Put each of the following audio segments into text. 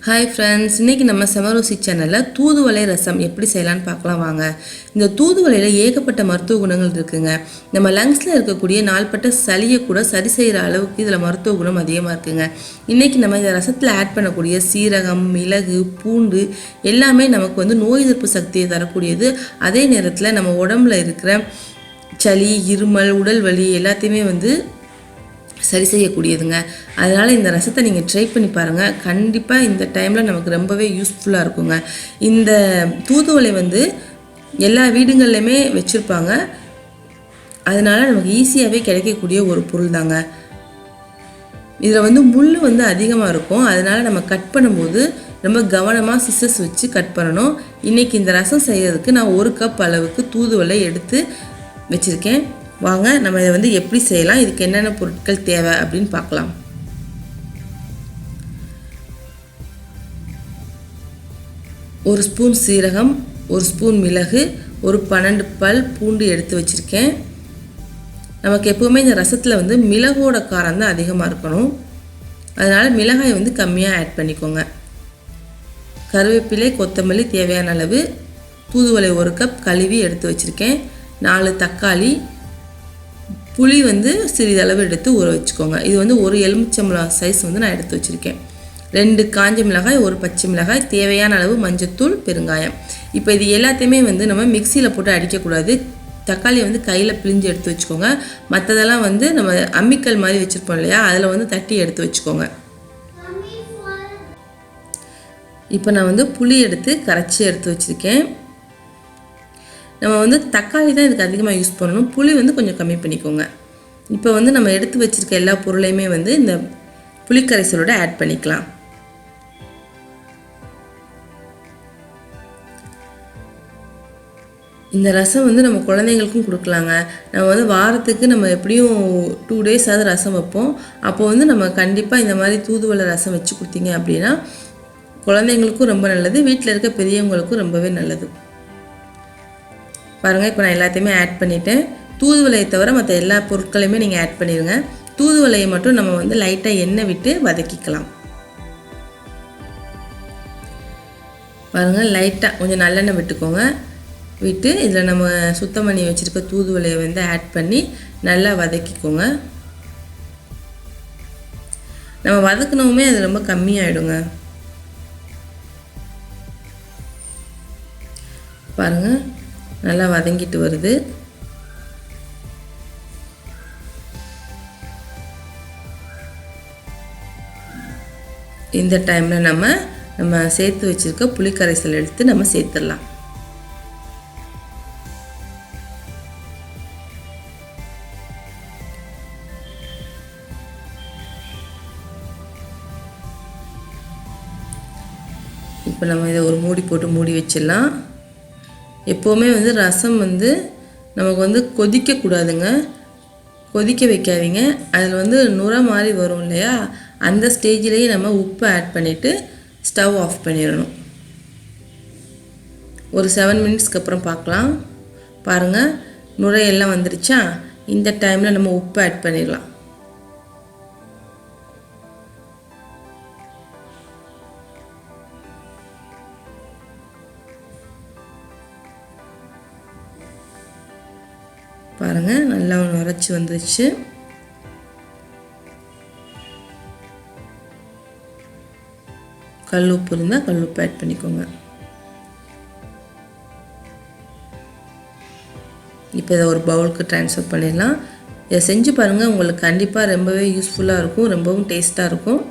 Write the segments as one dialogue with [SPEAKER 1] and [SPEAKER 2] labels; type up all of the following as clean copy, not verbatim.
[SPEAKER 1] Hi friends, இன்றைக்கி நம்ம செமரோசி சேனலில் தூதுவளை ரசம் எப்படி செய்யலான்னு பார்க்கலாம் வாங்க. இந்த தூதுவளையில் ஏகப்பட்ட மருத்துவ குணங்கள் இருக்குங்க. நம்ம லங்ஸில் இருக்கக்கூடிய நாள்பட்ட சளியை கூட சரி செய்கிற அளவுக்கு இதில் மருத்துவ குணம் அதிகமாக இருக்குங்க. இன்றைக்கி நம்ம இந்த ரசத்தில் ஆட் பண்ணக்கூடிய சீரகம், மிளகு, பூண்டு எல்லாமே நமக்கு வந்து நோய் எதிர்ப்பு சக்தியை தரக்கூடியது. அதே நேரத்தில் நம்ம உடம்புல இருக்கிற சளி, இருமல், உடல் வலி எல்லாத்தையுமே வந்து சரி செய்யக்கூடியதுங்க. அதனால் இந்த ரசத்தை நீங்கள் ட்ரை பண்ணி பாருங்கள். கண்டிப்பாக இந்த டைமில் நமக்கு ரொம்பவே யூஸ்ஃபுல்லாக இருக்குங்க. இந்த தூதுவளை வந்து எல்லா வீடுகள்லையுமே வச்சுருப்பாங்க. அதனால் நமக்கு ஈஸியாகவே கிடைக்கக்கூடிய ஒரு பொருள் தாங்க. இதில் வந்து முள் வந்து அதிகமாக இருக்கும். அதனால் நம்ம கட் பண்ணும்போது ரொம்ப கவனமாக சிசர்ஸ் வச்சு கட் பண்ணணும். இன்றைக்கி இந்த ரசம் செய்கிறதுக்கு நான் 1 கப் அளவுக்கு தூதுவளை எடுத்து வச்சுருக்கேன். வாங்க நம்ம இதை வந்து எப்படி செய்யலாம், இதுக்கு என்னென்ன பொருட்கள் தேவை அப்படின்னு பார்க்கலாம். ஒரு ஸ்பூன் சீரகம், 1 ஸ்பூன் மிளகு, ஒரு 12 பல் பூண்டு எடுத்து வச்சுருக்கேன். நமக்கு எப்போவுமே இந்த ரசத்தில் வந்து மிளகோட காரம் தான் அதிகமாக இருக்கணும். அதனால் மிளகாய் வந்து கம்மியாக ஆட் பண்ணிக்கோங்க. கருவேப்பிலை, கொத்தமல்லி தேவையான அளவு, தூதுவளை 1 கப் கழுவி எடுத்து வச்சுருக்கேன். 4 தக்காளி, புளி வந்து சிறிதளவு எடுத்து ஊற வச்சுக்கோங்க. இது வந்து 1 எலுமிச்சம்பழம் சைஸ் வந்து நான் எடுத்து வச்சுருக்கேன். 2 காஞ்ச மிளகாய், 1 பச்சை மிளகாய், தேவையான அளவு மஞ்சத்தூள், பெருங்காயம். இப்போ இது எல்லாத்தையுமே வந்து நம்ம மிக்சியில் போட்டு அடிக்கக்கூடாது. தக்காளியை வந்து கையில் பிழிஞ்சு எடுத்து வச்சுக்கோங்க. மற்றதெல்லாம் வந்து நம்ம அம்மிக்கல் மாதிரி வச்சுருப்போம் இல்லையா, அதில் வந்து தட்டி எடுத்து வச்சுக்கோங்க. இப்போ நான் வந்து புளி எடுத்து கரைச்சி எடுத்து வச்சுருக்கேன். நம்ம வந்து தக்காளி தான் இதுக்கு அதிகமாக யூஸ் பண்ணணும். புளி வந்து கொஞ்சம் கம்மி பண்ணிக்கோங்க. இப்போ வந்து நம்ம எடுத்து வச்சுருக்க எல்லா பொருளையுமே வந்து இந்த புளிக்கரைசலோட ஆட் பண்ணிக்கலாம். இந்த ரசம் வந்து நம்ம குழந்தைங்களுக்கும் கொடுக்கலாங்க. நம்ம வந்து வாரத்துக்கு நம்ம எப்படியும் 2 days ஆகுது ரசம் வைப்போம். அப்போ வந்து நம்ம கண்டிப்பாக இந்த மாதிரி தூதுவளை ரசம் வச்சு கொடுத்தீங்க அப்படின்னா குழந்தைங்களுக்கும் ரொம்ப நல்லது, வீட்டில் இருக்க பெரியவங்களுக்கும் ரொம்பவே நல்லது. பாருங்கள், இப்போ நான் எல்லாத்தையுமே ஆட் பண்ணிவிட்டேன். தூதுவளையை தவிர மற்ற எல்லா பொருட்களையுமே நீங்கள் ஆட் பண்ணிடுங்க. தூதுவளையை மட்டும் நம்ம வந்து லைட்டாக எண்ணெய் விட்டு வதக்கிக்கலாம். பாருங்கள், லைட்டாக கொஞ்சம் நல்லெண்ணெய் விட்டுக்கோங்க. விட்டு இதில் நம்ம சுத்தம் பண்ணி வச்சுருக்க தூதுவளையை வந்து ஆட் பண்ணி நல்லா வதக்கிக்கோங்க. நம்ம வதக்கினவுமே அது ரொம்ப கம்மியாகிடுங்க. பாருங்கள், நல்லா வதங்கிட்டு வருது. இந்த டைமில் நம்ம சேர்த்து வச்சுருக்க புளிக்கரைசல் எடுத்து நம்ம சேர்த்துடலாம். இப்போ நம்ம இதை ஒரு மூடி போட்டு மூடி வச்சிடலாம். எப்போவுமே வந்து ரசம் வந்து நமக்கு வந்து கொதிக்கக்கூடாதுங்க. கொதிக்க வைக்காதீங்க. அதில் வந்து நுரை மாதிரி வரும் இல்லையா, அந்த ஸ்டேஜ்லேயே நம்ம உப்பு ஆட் பண்ணிவிட்டு ஸ்டவ் ஆஃப் பண்ணிடணும். ஒரு 7 minutesக்கு அப்புறம் பார்க்கலாம். பாருங்கள், நுரையெல்லாம் வந்துருச்சா. இந்த டைமில் நம்ம உப்பு ஆட் பண்ணிடலாம். பாருங்கள், நல்லா நுரைச்சி வந்துருச்சு. கல் உப்பு இருந்தால் கல் உப்பு ஆட் பண்ணிக்கோங்க. இப்போ இதை ஒரு பவுலுக்கு ட்ரான்ஸ்ஃபர் பண்ணிடலாம். இதை செஞ்சு பாருங்கள், உங்களுக்கு கண்டிப்பாக ரொம்பவே யூஸ்ஃபுல்லாக இருக்கும், ரொம்பவும் டேஸ்ட்டாக இருக்கும்.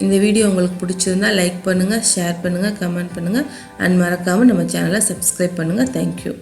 [SPEAKER 1] இந்த வீடியோ உங்களுக்கு பிடிச்சிருந்தால் லைக் பண்ணுங்கள், ஷேர் பண்ணுங்கள், கமெண்ட் பண்ணுங்கள் அண்ட் மறக்காமல் நம்ம சேனலை சப்ஸ்கிரைப் பண்ணுங்கள். தேங்க்யூ.